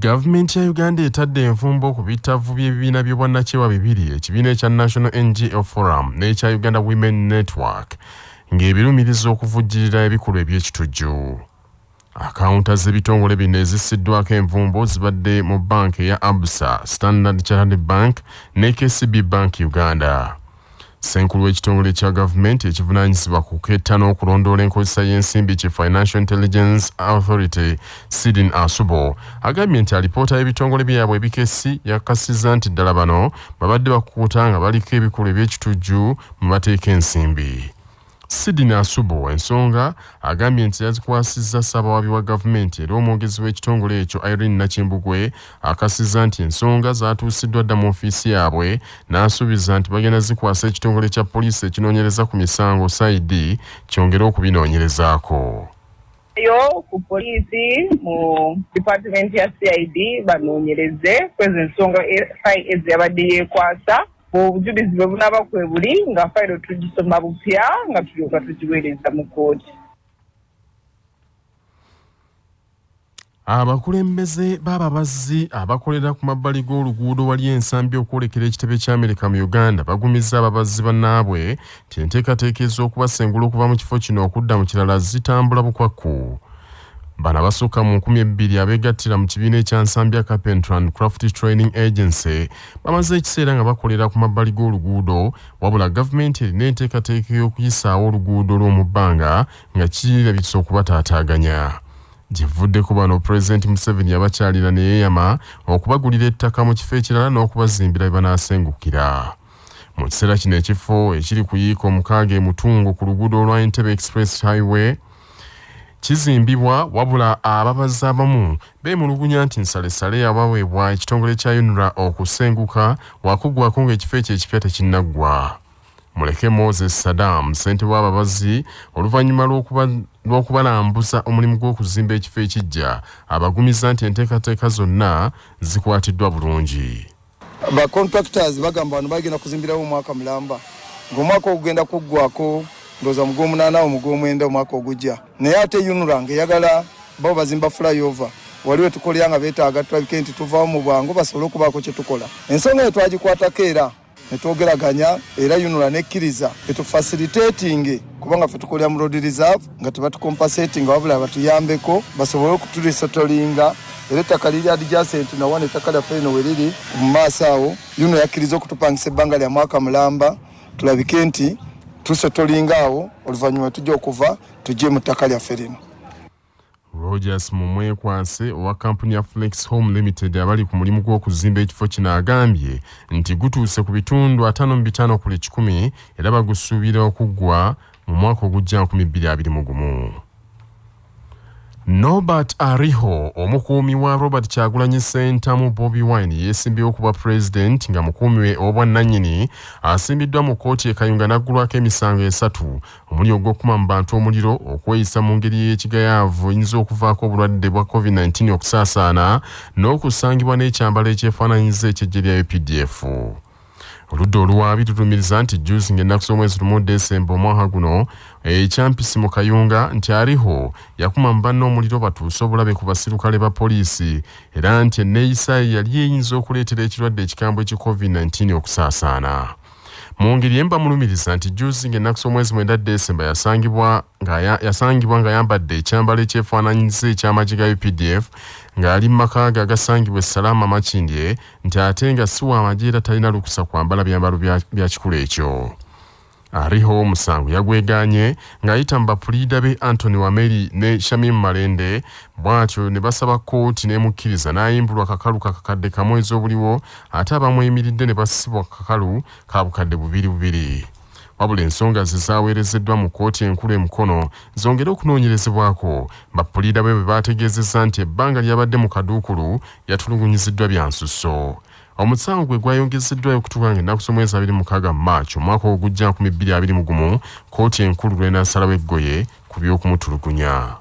Gavumenti ya Uganda etadde envumbo ku bitavu by'ebibiina by'obwannakyewa bibiri, ekibiina ekya National NGO Forum n'ekya Uganda Women Network ng'ebirumiriza okuvujjirira ebikolwa eby'ekitujju. Akawunta z'ebitongole bino ezisiddwako envumbo zibadde mu banka eya Absa, Standard Chartered Bank ne KCB Bank Uganda. Senkulu w'ekitongole kya gavumenti ekivunaanyizibwa ku ketta n'okulondoola enkozesa y'ensimbi ki Financial Intelligence Authority Sidin Asubo agambye nti alipoota y'ebitongole byabwe ebikessi yakakasizza nti ddala bano babadde bakukuta nga baliko ebikolwa eby'ekitujju mu bateeka ensimbi. Sidin Asubo ensonga agambye nti yazikwasizza ssaabawabi wa gavumenti era omwogezi w'ekitongole ekyo Irene Nakimbugwe akasizza nti ensonga zaatuusiddwa dda mu ofiisi yaabwe n'asuubiza nti bagenda zikwasa ekitongole kya poliisi ekinoonyereza ku misango CID kyongere okubinoonyerezaako. Ku poliisi mu department ya CID banoonyereze kwezi ensonga eziyabadde yeekwasa obujulizi bwe bunaaba kwe buli nga fayiro tugisoma bupya nga tulyoka tugiweereza mu kkooti. Abakulembeze b'ababazzi abakolera ku mabbali g'oluguudo wali ensambi okwolekera ekitebe ky'Amerika mu Uganda bagumizza ababazzi bannaabwe nti enteekateeka ez'okubasengula okuva mu kifo kino okudda mu kirala zitambula bukwakku. Bano abasukka mu 2,000 abeegattira mu kibiina ekya Nsambya Carpentry and Craft Training Agency bamaze ekiseera nga bakolera ku mabbali g'oluguudo wabula gavumenti erina enteekateeka y'okuyisaawo oluguudo lw'omu bbanga nga kirabise okubataataaganya. Givuddeko bano Pulezidenti Museveni yabakyalira ne yeeyama okubagulira ettaka mu kifo ekirala n'okubazimbira bye banaasengukira. Mu kiseera kino ekifo ekiri ku yiika 6 e Mutungo ku luguudo olwa Entebbe Express Highway kizimbibwa wabula ababazzi abamu beemulugunya nti nsalesale yabaweebwa ekitongole kya UNRA okusenguka wakuggwako ng'ekifo ekyo ekipya tekinnaggwa. Muleke Moses Saddam ssentebe w'ababazzi oluvannyuma lw'okubalambuza omulimu gw'okuzimba ekifo ekijja abagumiza nti enteekateeka zonna zikwatiddwa bulungi. Ba contractors bagamba bano bagenda kuzimbirawo omwaka mulamba ng'omwaka ogugenda kuggwako ndoza mu gw'omunaana mu gw'omwenda omwaka ogujja naye ate UNRA ng'eyagala bo bazimba flyover waliwo tukolera nga beetaaga tulabike nti tuvaawo mu bwangu basobole okubaako kye tukola. Ensonga eyo twagikwatako era ne twogeraganya era UNRA nekkiriza etufacilitating kubanga ffe tukolera mu road reserve nga tebatucompensating wabula batuyambeko basobole okutulisettlinga era ettaka liri adjacent na wane ettaka lyaffe lino we riri mu maaso awo UNRA yakkiriza okutupangisa ebbanga lya mwaka mulamba tulabike nti tusettlinga awo oluvannyuma tujja okuva tujje mu ttaka lyaffe lino. Rogers Mumwekwase owa kampuni ya Flex Home Limited abali ku mulimu gw'okuzimba ekifo kino agambye nti gutuuse ku bitundu 5 ku 100 era bagusuubira okuggwa mu mwaka ogujja 2021. Norbert Ariho omukuumi wa Robert Kyagulanyi Ssentamu Bobi Wine yeesimbyewo okuba President nga mukuumi we obwannannyini asimbiddwa mu kkooti e Kayunga n'aggulwako emisango 3 omuli ogw'okukuma mu bantu omuliro okweyisa mu ngeri y'ekigayaavu eyinza okuvaako obulwadde bwa COVID-19 okusaasaana n'okusangibwa n'ekyambalo ekyefaananyiza eky'eggye lya UPDF. Oludda oluwaabi tulumiriza nti jjuuzi ng'ennaku z'omwezi lumu Desemba omwaka guno ekyampisi mu Kayunga nti Ariho yakuma mu banne omuliro batuuse obulabe ku basirikale ba poliisi era nti enneeyisa yali eyinza okuleetera ekirwadde ekikambwe ki COVID-19 okusaasaana. Mu ngeri emba mulumiriza nti jjuuzi ng'ennaku z'omwezi 9 Desemba yasangibwa nga yambadde ekyambalo ekyefaananyiza eky'amagye ga UPDF ng'ali mu maka ge agasangibwa e Salama Makindye nti ate nga si w'amagye era talina lukusa kwambala byambalo bya kikula ekyo. Ariho omusango yagwegaanye ng'ayita mu bapuliida be Anthony Wameri ne Shamim Malende bw'atyo ne basaba kkooti n'emukkiriza n'ayimbulwa kakalu kakadde kamu ez'obuliwo ate abamweyimiridde ne basibwa kakalu ka bukadde 2 wabula ensonga zizaaweerezeddwa mu kkooti enkulu emukono zongere okunoonyerezebwako bapuliida be baategeezezza nti ebbanga lyabadde mu kaduukulu yatulugunyiziddwa bya nsusso. Omusango gwe gwayongezeddwayo okutuuka ng'ennaku z'omwezi 26 Maachi omwaka ogujja 2021 kkooti enkulu lw'enaasalawo eggoye ku by'okumutulugunya.